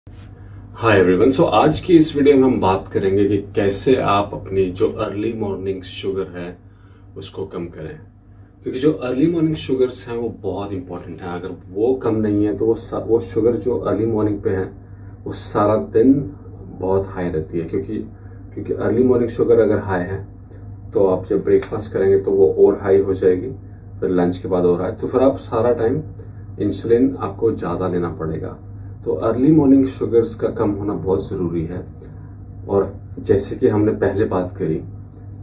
Hi everyone. सो आज की इस वीडियो में हम बात करेंगे कि कैसे आप अपनी जो अर्ली मॉर्निंग शुगर है उसको कम करें। क्योंकि जो अर्ली मॉर्निंग शुगर्स हैं वो बहुत इंपॉर्टेंट हैं। अगर वो कम नहीं है तो वो शुगर जो अर्ली मॉर्निंग पे है वो सारा दिन बहुत हाई रहती है। क्योंकि अर्ली मॉर्निंग शुगर अगर हाई है तो आप जब ब्रेकफास्ट करेंगे तो वो और हाई हो जाएगी, फिर लंच के बाद और हाई, तो फिर आप सारा टाइम इंसुलिन आपको ज़्यादा लेना पड़ेगा। तो अर्ली मॉर्निंग शुगर्स का कम होना बहुत ज़रूरी है। और जैसे कि हमने पहले बात करी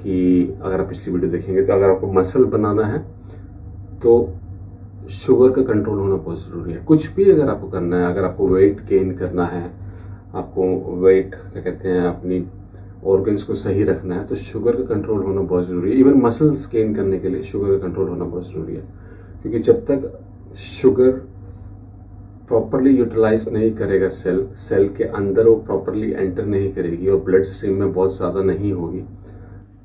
कि अगर आप पिछली वीडियो देखेंगे तो अगर आपको मसल बनाना है तो शुगर का कंट्रोल होना बहुत ज़रूरी है। कुछ भी अगर आपको करना है, अगर आपको वेट गेन करना है, आपको वेट क्या कहते हैं अपनी ऑर्गन्स को सही रखना है, तो शुगर का कंट्रोल होना बहुत ज़रूरी है। इवन मसल्स गेन करने के लिए शुगर का कंट्रोल होना बहुत ज़रूरी है। क्योंकि जब तक शुगर प्रॉपरली यूटिलाइज नहीं करेगा सेल के अंदर वो प्रॉपरली एंटर नहीं करेगी और ब्लड स्ट्रीम में बहुत ज़्यादा नहीं होगी,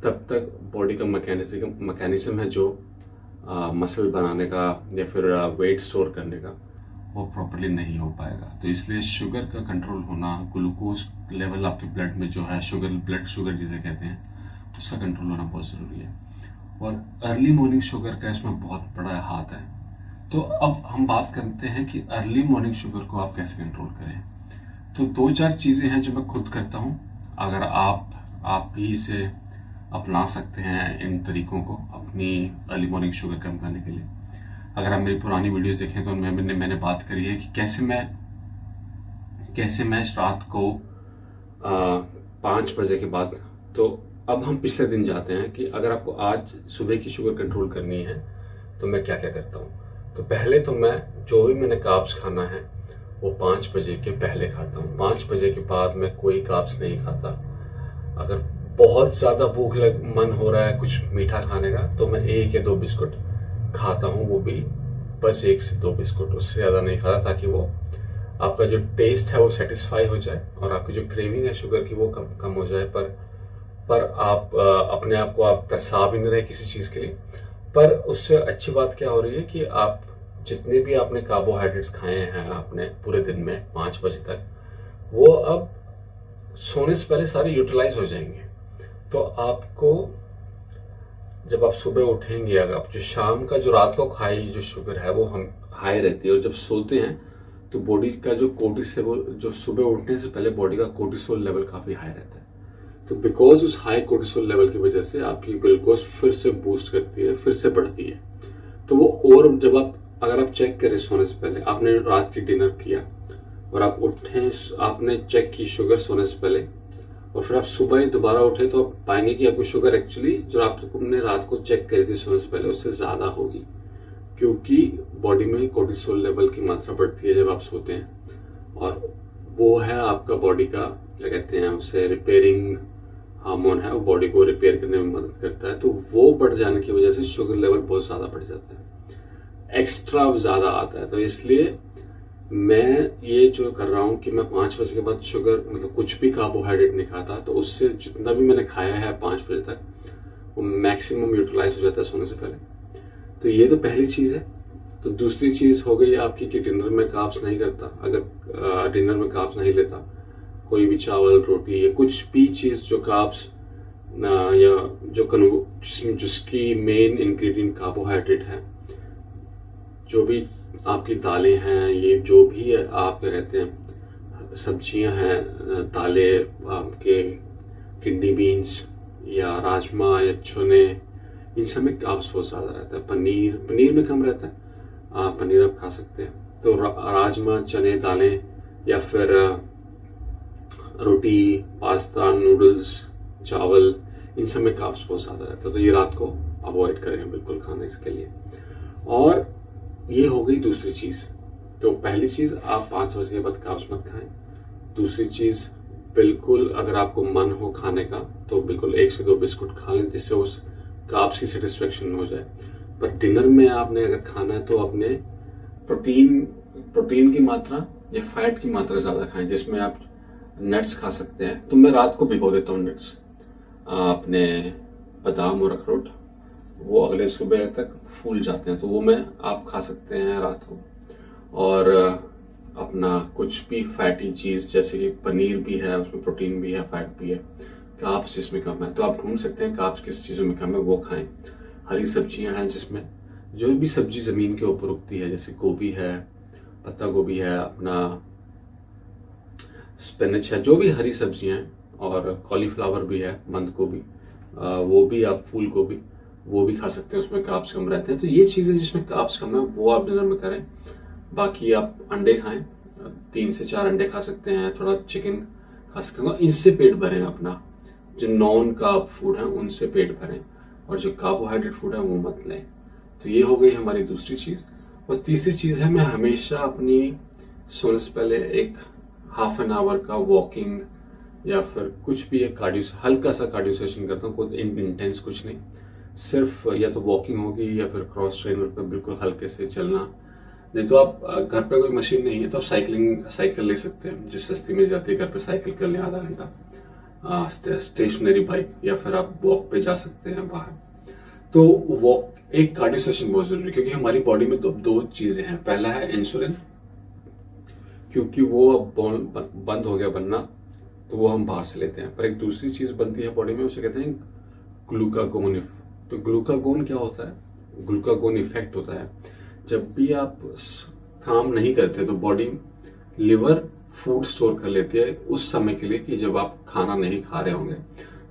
तब तक बॉडी का मैकेनिज्म है जो मसल बनाने का या फिर वेट स्टोर करने का, वो प्रॉपरली नहीं हो पाएगा। तो इसलिए शुगर का कंट्रोल होना, ग्लूकोज लेवल आपके ब्लड में जो है ब्लड शुगर जिसे कहते हैं, उसका कंट्रोल होना बहुत ज़रूरी है। और अर्ली मॉर्निंग शुगर का इसमें बहुत बड़ा हाथ है। तो अब हम बात करते हैं कि अर्ली मॉर्निंग शुगर को आप कैसे कंट्रोल करें। तो 2-4 चीज़ें हैं जो मैं खुद करता हूँ। अगर आप भी इसे अपना सकते हैं इन तरीकों को अपनी अर्ली मॉर्निंग शुगर कम करने के लिए। अगर आप मेरी पुरानी वीडियोस देखें तो उनमें मैंने बात करी है कि कैसे मैं रात को 5 बजे के बाद। तो अब हम पिछले दिन जाते हैं कि अगर आपको आज सुबह की शुगर कंट्रोल करनी है तो मैं क्या क्या करता हूँ। तो पहले तो मैं जो भी मैंने कार्ब्स खाना है वो 5 बजे के पहले खाता हूँ। 5 बजे के बाद मैं कोई कार्ब्स नहीं खाता। अगर बहुत ज़्यादा मन हो रहा है कुछ मीठा खाने का तो मैं 1 या 2 बिस्कुट खाता हूँ, वो भी बस 1 से 2 बिस्कुट, उससे ज़्यादा नहीं खाता, ताकि वो आपका जो टेस्ट है वो सेटिस्फाई हो जाए और आपकी जो क्रेविंग है शुगर की वो कम हो जाए। पर आप अपने आप को आप तरसा भी नहीं रहे किसी चीज़ के लिए। पर उससे अच्छी बात क्या हो रही है कि आप जितने भी आपने कार्बोहाइड्रेट्स खाए हैं आपने पूरे दिन में 5 बजे तक, वो अब सोने से पहले सारे यूटिलाइज हो जाएंगे। तो आपको जब आप सुबह उठेंगे, अगर आप जो शाम का जो रात को खाई जो शुगर है वो हम हाई रहती है, और जब सोते हैं तो बॉडी का जो कोर्टिसोल, जो सुबह उठने से पहले बॉडी का कोर्टिसोल लेवल काफ़ी हाई रहता है। तो बिकॉज उस हाई कोर्टिसोल लेवल की वजह से आपकी ग्लूकोज फिर से बूस्ट करती है, फिर से बढ़ती है। तो वो, और जब अगर आप चेक करें सोने से पहले, आपने रात की डिनर किया और आप उठे, आपने चेक की शुगर सोने से पहले, और फिर आप सुबह ही दोबारा उठे तो आप पाएंगे कि आपकी शुगर एक्चुअली जो आपने रात को चेक करी थी सोने से पहले उससे ज़्यादा होगी। क्योंकि बॉडी में कोर्टिसोल लेवल की मात्रा बढ़ती है जब आप सोते हैं, और वो है आपका बॉडी का क्या कहते हैं उसे रिपेयरिंग हार्मोन है, वो बॉडी को रिपेयर करने में मदद करता है। तो वो बढ़ जाने की वजह से शुगर लेवल बहुत ज़्यादा बढ़ जाता है, एक्स्ट्रा ज़्यादा आता है। तो इसलिए मैं ये जो कर रहा हूँ कि मैं 5 बजे के बाद शुगर मतलब कुछ भी कार्बोहाइड्रेट नहीं खाता, तो उससे जितना भी मैंने खाया है 5 बजे तक वो मैक्सिमम यूटिलाइज हो जाता है सोने से पहले। तो ये तो पहली चीज़ है। तो दूसरी चीज़ हो गई आपकी कि डिनर में कार्ब्स नहीं करता। अगर डिनर में कार्ब्स नहीं लेता, कोई भी चावल रोटी या कुछ भी चीज़ जो कार्ब्स या जिसकी मेन इंग्रेडिएंट कार्बोहाइड्रेट है, जो भी आपकी दालें हैं, ये जो भी आप क्या कहते हैं सब्जियां हैं, दालें आपके किडनी बीन्स या राजमा या चने, इन सब में कार्ब्स बहुत ज़्यादा रहता है। पनीर में कम रहता है, पनीर आप खा सकते हैं। तो राजमा, चने, दालें या फिर रोटी, पास्ता, नूडल्स, चावल, इन सब में कार्ब्स बहुत ज़्यादा रहता है। तो ये रात को अवॉइड करें बिल्कुल खाने के लिए। और ये हो गई दूसरी चीज़। तो पहली चीज़, आप 5 बजे के बाद कार्ब्स मत खाएं। दूसरी चीज़, बिल्कुल अगर आपको मन हो खाने का तो बिल्कुल 1 से 2 बिस्कुट खा लें, जिससे उस कार्ब्स की सेटिस्फेक्शन हो जाए। पर डिनर में आपने अगर खाना है तो अपने प्रोटीन की मात्रा या फैट की मात्रा ज़्यादा खाएं, जिसमें आप नट्स खा सकते हैं। तो मैं रात को भिगो देता हूँ नट्स, अपने बादाम और अखरोट, वो अगले सुबह तक फूल जाते हैं, तो वो आप खा सकते हैं रात को। और अपना कुछ भी फैटी चीज, जैसे कि पनीर भी है, उसमें प्रोटीन भी है, फैट भी है, कार्ब्स इसमें कम है, तो आप ढूंढ सकते हैं कार्ब्स किस चीजों में कम है, वो खाएं। हरी सब्जियां हैं जिसमें जो भी सब्जी जमीन के ऊपर उगती है, जैसे गोभी है, पत्ता गोभी है, अपना स्पिनच है, जो भी हरी सब्जियां हैं, और कॉलीफ्लावर भी है, बंद गोभी, वो भी, आप फूल गोभी, वो भी खा सकते हैं, उसमें कार्ब्स कम रहते हैं। तो ये चीजें जिसमें कार्ब्स कम है वो आप डिनर में करें। बाकी आप अंडे खाएं, 3 से 4 अंडे खा सकते हैं, थोड़ा चिकन खा सकते हैं, तो इससे पेट भरें अपना। जो नॉन कार्ब फूड है उनसे पेट भरें, और जो कार्बोहाइड्रेट फूड है वो मत लें। तो ये हो गई हमारी दूसरी चीज। और तीसरी चीज है, मैं हमेशा अपनी सोने से पहले एक हाफ एन आवर का वॉकिंग या फिर कुछ भी एक कार्डियो, हल्का सा कार्डियो सेशन करता हूँ, कोई इंटेंस कुछ नहीं, सिर्फ या तो वॉकिंग होगी या फिर क्रॉस ट्रेनर पे बिल्कुल हल्के से चलना। नहीं तो आप घर पे कोई मशीन नहीं है तो आप साइकिल ले सकते हैं, जो सस्ती मिल जाती है, घर पे साइकिल कर लें आधा घंटा, स्टेशनरी बाइक, या फिर आप वॉक पे जा सकते हैं बाहर। तो वॉक, एक कार्डियो सेशन बहुत जरूरी है, क्योंकि हमारी बॉडी में दो चीजें हैं। पहला है इंसुलिन, क्योंकि वो अब बंद हो गया बनना, तो वो हम बाहर से लेते हैं। पर एक दूसरी चीज बनती है बॉडी में, उसे कहते हैं ग्लूकागोन। तो ग्लूकागोन क्या होता है? ग्लूकागोन इफेक्ट होता है जब भी आप काम नहीं करते, तो बॉडी, लिवर फूड स्टोर कर लेती है उस समय के लिए, कि जब आप खाना नहीं खा रहे होंगे,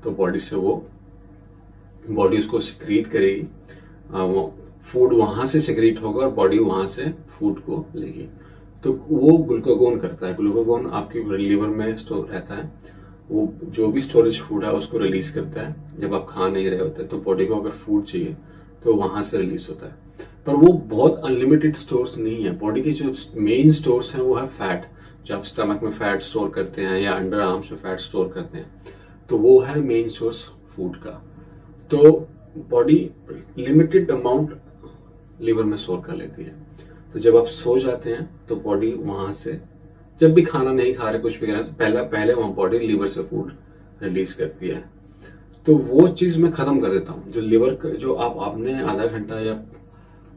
तो बॉडी उसको सिक्रीट करेगी, फूड वहां से सिक्रीट होगा और बॉडी वहां से फूड को लेगी। तो वो ग्लूकागोन करता है। ग्लूकागोन आपकी लिवर में स्टोर रहता है, वो जो भी स्टोरेज फूड है उसको रिलीज करता है जब आप खा नहीं रहे होते। तो बॉडी को अगर फूड चाहिए तो वहां से रिलीज होता है। पर वो बहुत अनलिमिटेड स्टोर्स नहीं है। बॉडी के जो मेन स्टोर्स हैं वो है फैट, जो आप स्टमक में फैट स्टोर करते हैं या अंडर आर्म्स में फैट स्टोर करते हैं, तो वो है मेन सोर्स फूड का। तो बॉडी लिमिटेड अमाउंट लिवर में स्टोर कर लेती है। तो जब आप सो जाते हैं तो बॉडी वहां से, जब भी खाना नहीं खा रहे, कुछ भी कर रहे हैं, तो पहले वहां बॉडी लिवर से फूड रिलीज करती है। तो वो चीज मैं खत्म कर देता हूँ। जो लिवर, जो आपने आधा घंटा या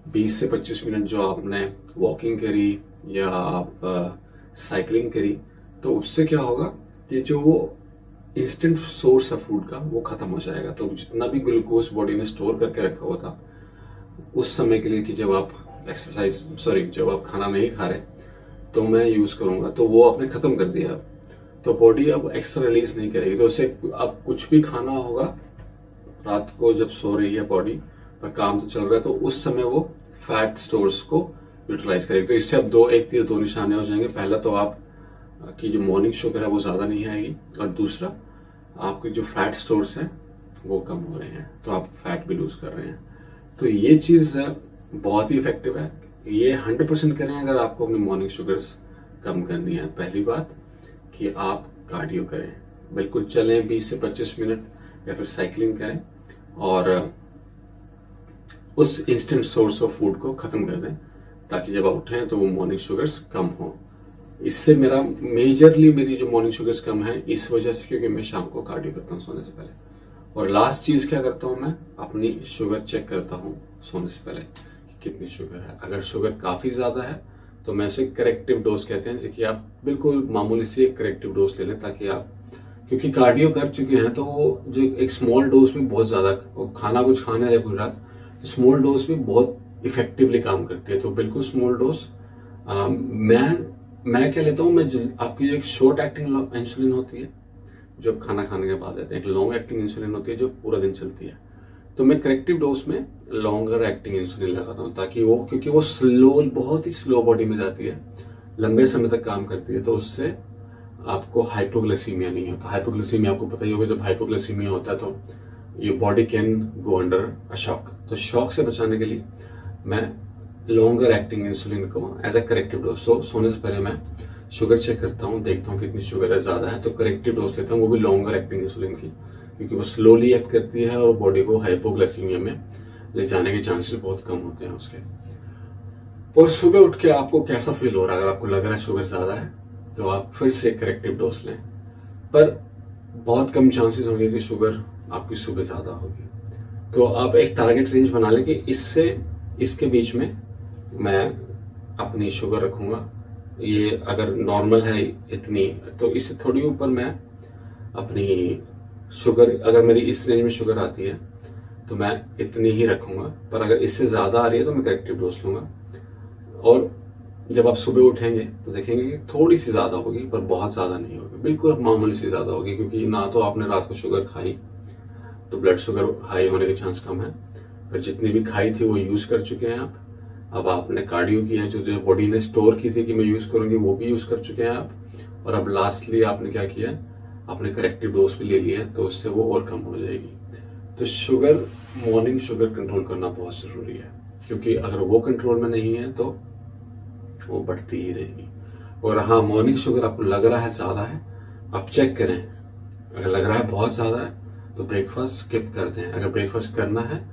20 से 25 मिनट जो आपने वॉकिंग करी या आप साइकिलिंग करी, तो उससे क्या होगा कि जो वो इंस्टेंट सोर्स है फूड का वो खत्म हो जाएगा। तो जितना भी ग्लूकोज बॉडी ने स्टोर करके रखा हुआ था उस समय के लिए, कि जब आप जब आप खाना नहीं खा रहे तो मैं यूज करूंगा, तो वो आपने खत्म कर दिया। तो बॉडी अब एक्स्ट्रा रिलीज नहीं करेगी। तो उससे अब कुछ भी खाना होगा रात को जब सो रही है बॉडी, पर काम तो चल रहा है, तो उस समय वो फैट स्टोर्स को यूटिलाइज करेगी। तो इससे अब दो निशाने हो जाएंगे। पहला तो आप की जो मॉर्निंग शुगर है वो ज्यादा नहीं आएगी, और दूसरा आपके जो फैट स्टोर्स हैं वो कम हो रहे हैं, तो आप फैट भी लूज कर रहे हैं। तो ये चीज बहुत ही इफेक्टिव है। ये 100% करें अगर आपको अपनी मॉर्निंग शुगर्स कम करनी है। पहली बात कि आप कार्डियो करें, बिल्कुल चलें 20 से 25 मिनट, या फिर साइकिलिंग करें, और उस इंस्टेंट सोर्स ऑफ फूड को खत्म कर दें, ताकि जब आप उठें तो वो मॉर्निंग शुगर्स कम हो। इससे मेरी जो मॉर्निंग शुगर्स कम है इस वजह से, क्योंकि मैं शाम को कार्डियो करता हूँ सोने से पहले। और लास्ट चीज क्या करता हूँ, मैं अपनी शुगर चेक करता हूँ सोने से पहले कि कितनी शुगर है। अगर शुगर काफी ज्यादा है तो मैं उसे करेक्टिव डोज कहते हैं, जैसे कि आप बिल्कुल मामूली सी एक करेक्टिव डोज ले लें, ताकि आप, क्योंकि कार्डियो कर चुके हैं तो वो जो एक स्मॉल डोज में बहुत ज्यादा, खाना कुछ खाने रहे पूरी रात, तो स्मॉल डोज में बहुत इफेक्टिवली काम करती है। तो बिल्कुल स्मॉल डोज। मैं क्या लेता हूँ, आपकी जो एक शॉर्ट एक्टिंग इंसुलिन होती है जो खाना खाने के बाद देते हैं, एक लॉन्ग एक्टिंग इंसुलिन होती है जो पूरा दिन चलती है। तो मैं करेक्टिव डोज में लॉन्गर एक्टिंग इंसुलिन लगाता हूँ, ताकि वो, क्योंकि वो बहुत ही स्लो बॉडी में जाती है, लंबे समय तक काम करती है, तो उससे आपको हाइपोग्लाइसीमिया नहीं होता। हाइपोग्लाइसीमिया आपको पता ही होगा, जब हाइपोग्लाइसीमिया होता है तो your body can go under a shock. तो शॉक से बचाने के लिए मैं लॉन्गर एक्टिंग इंसुलिन को एज अ करेक्टिव डोज, सोने से पहले मैं शुगर चेक करता हूँ, देखता हूँ कितनी शुगर है, ज्यादा है तो करेक्टिव डोज लेता हूँ, वो भी लॉन्गर एक्टिंग इंसुलिन की, क्योंकि वो स्लोली एक्ट करती है और बॉडी को हाइपोग्लाइसीमिया में ले जाने के चांसेस बहुत कम होते हैं उसके। और सुबह उठ के आपको कैसा फील हो रहा है, अगर आपको लग रहा है शुगर ज्यादा है तो आप फिर से करेक्टिव डोज लें, पर बहुत कम चांसेस होंगे कि शुगर आपकी सुबह ज्यादा होगी। तो आप एक टारगेट रेंज बना लें कि इसके बीच में मैं अपनी शुगर रखूंगा, ये अगर नॉर्मल है इतनी, तो इससे थोड़ी ऊपर मैं अपनी शुगर, अगर मेरी इस रेंज में शुगर आती है तो मैं इतनी ही रखूंगा, पर अगर इससे ज़्यादा आ रही है तो मैं करेक्टिव डोज लूंगा। और जब आप सुबह उठेंगे तो देखेंगे कि थोड़ी सी ज़्यादा होगी, पर बहुत ज़्यादा नहीं होगी, बिल्कुल मामूली सी ज़्यादा होगी, क्योंकि ना तो आपने रात को शुगर खाई तो ब्लड शुगर हाई होने के चांस कम है, फिर जितनी भी खाई थी वो यूज़ कर चुके हैं आप। अब आपने कार्डियो किया, जो जो बॉडी ने स्टोर की थी कि मैं यूज़ करूंगी, वो भी यूज़ कर चुके हैं आप। और अब लास्टली आपने क्या किया, आपने करेक्टिव डोज भी ले लिया है, तो उससे वो और कम हो जाएगी। तो शुगर, मॉर्निंग शुगर कंट्रोल करना बहुत ज़रूरी है, क्योंकि अगर वो कंट्रोल में नहीं है तो वो बढ़ती ही रहेगी। और हाँ, मॉर्निंग शुगर आपको लग रहा है ज़्यादा है, आप चेक करें। अगर लग रहा है बहुत ज़्यादा है तो ब्रेकफास्ट स्किप कर दें। अगर ब्रेकफास्ट करना है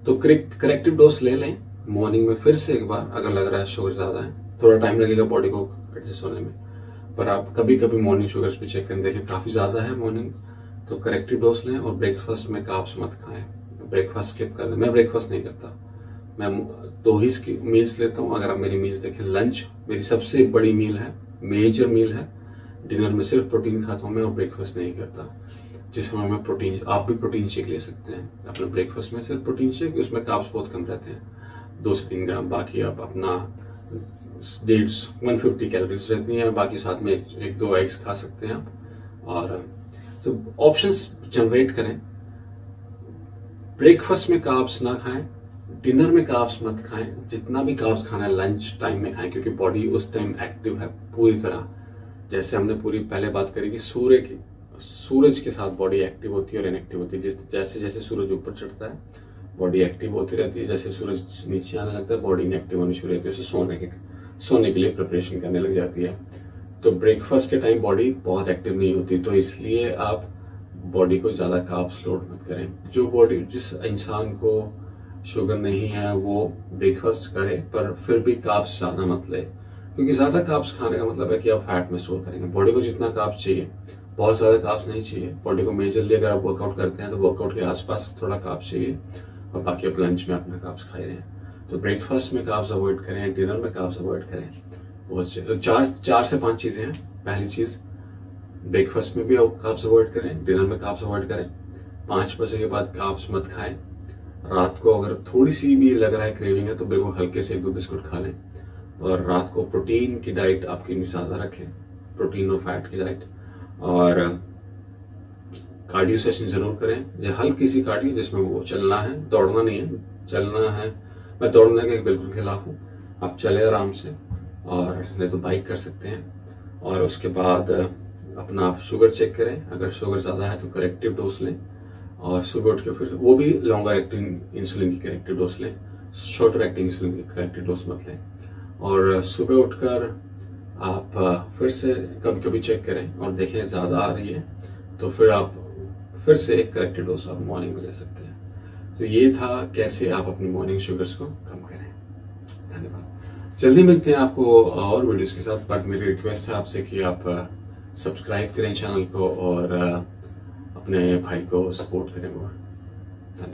तो करेक्टिव डोज ले लें मॉर्निंग में फिर से एक बार, अगर लग रहा है शुगर ज़्यादा है। थोड़ा टाइम लगेगा बॉडी को एडजस्ट होने में, पर आप कभी कभी मॉर्निंग शुगर्स भी चेक करें, देखें काफ़ी ज़्यादा है मॉर्निंग, तो करेक्टिव डोज लें। और ब्रेकफास्ट में कार्ब्स मत खाएं, ब्रेकफास्ट स्किप कर दें। मैं ब्रेकफास्ट नहीं करता, मैं 2 ही मील्स लेता हूँ। अगर आप मेरी मील्स देखें, लंच मेरी सबसे बड़ी मील है, मेजर मील है। डिनर में सिर्फ प्रोटीन खाता हूँ मैं, और ब्रेकफास्ट नहीं करता, जिसमें मैं प्रोटीन, आप भी प्रोटीन शेक ले सकते हैं अपने ब्रेकफास्ट में, सिर्फ प्रोटीन शेक, उसमें कार्ब्स बहुत कम रहते हैं, 2 से 3 ग्राम। बाकी आप अपना 150 कैलोरीज रहती हैं, बाकी साथ में 1-2 एग्स खा सकते हैं आप। और तो ऑप्शंस जनरेट करें। ब्रेकफास्ट में कार्ब्स ना खाएं, डिनर में कार्ब्स मत खाएं, जितना भी कार्ब्स खाना है लंच टाइम में खाएं, क्योंकि बॉडी उस टाइम एक्टिव है पूरी तरह। जैसे हमने पूरी पहले बात करी कि सूरज के साथ बॉडी एक्टिव होती है और इनएक्टिव होती है। जैसे जैसे सूरज ऊपर चढ़ता है बॉडी एक्टिव होती रहती है, जैसे सूरज नीचे आने लगता है बॉडी इनएक्टिव होनी शुरू होती है, उसे सोने के लिए प्रिपरेशन करने लग जाती है। तो ब्रेकफास्ट के टाइम बॉडी बहुत एक्टिव नहीं होती, तो इसलिए आप बॉडी को ज़्यादा कार्ब्स लोड मत करें। जिस इंसान को शुगर नहीं है वो ब्रेकफास्ट करे, पर फिर भी कार्ब्स ज़्यादा मत ले, क्योंकि ज़्यादा कार्ब्स खाने का मतलब है कि आप फैट में स्टोर करेंगे। बॉडी को जितना कार्ब्स चाहिए, बहुत ज़्यादा कार्ब्स नहीं चाहिए बॉडी को। मेजरली अगर आप वर्कआउट करते हैं तो वर्कआउट के आसपास थोड़ा कार्ब्स चाहिए, और बाकी आप लंच में अपना कार्ब्स खा रहे हैं। तो ब्रेकफास्ट में कार्ब्स अवॉइड करें, डिनर में कार्ब्स अवॉइड करें, बहुत अच्छे। तो 4 से 5 चीज़ें हैं। पहली चीज़, ब्रेकफास्ट में भी कार्ब्स अवॉइड करें, डिनर में कार्ब्स अवॉइड करें, 5 बजे के बाद कार्ब्स मत खाएं। रात को अगर थोड़ी सी भी लग रहा है क्रेविंग है तो बिल्कुल हल्के से 1-2 बिस्कुट खा लें। और रात को प्रोटीन की डाइट आपकी ज़्यादा रखें, प्रोटीन और फैट की डाइट। और कार्डियो सेशन जरूर करें, हल्की सी कार्डियो जिसमें वो चलना है, दौड़ना नहीं है, चलना है। मैं दौड़ने के बिल्कुल खिलाफ हूँ, आप चले आराम से, और नहीं तो बाइक कर सकते हैं। और उसके बाद अपना आप शुगर चेक करें, अगर शुगर ज़्यादा है तो करेक्टिव डोज लें। और सुबह उठ के फिर वो भी लॉन्गर एक्टिंग इंसुलिन की करेक्टिव डोज लें, शॉर्टर एक्टिंग इंसुलिन की करेक्टिव डोज मत लें। और सुबह उठकर आप फिर से कभी कभी चेक करें और देखें ज़्यादा आ रही है तो फिर आप फिर से एक करेक्टिव डोज आप मॉर्निंग में ले सकते हैं। तो ये था कैसे आप अपनी मॉर्निंग शुगर्स को कम करें। धन्यवाद। जल्दी मिलते हैं आपको और वीडियोस के साथ, बट मेरी रिक्वेस्ट है आपसे कि आप सब्सक्राइब करें चैनल को और अपने भाई को सपोर्ट करें।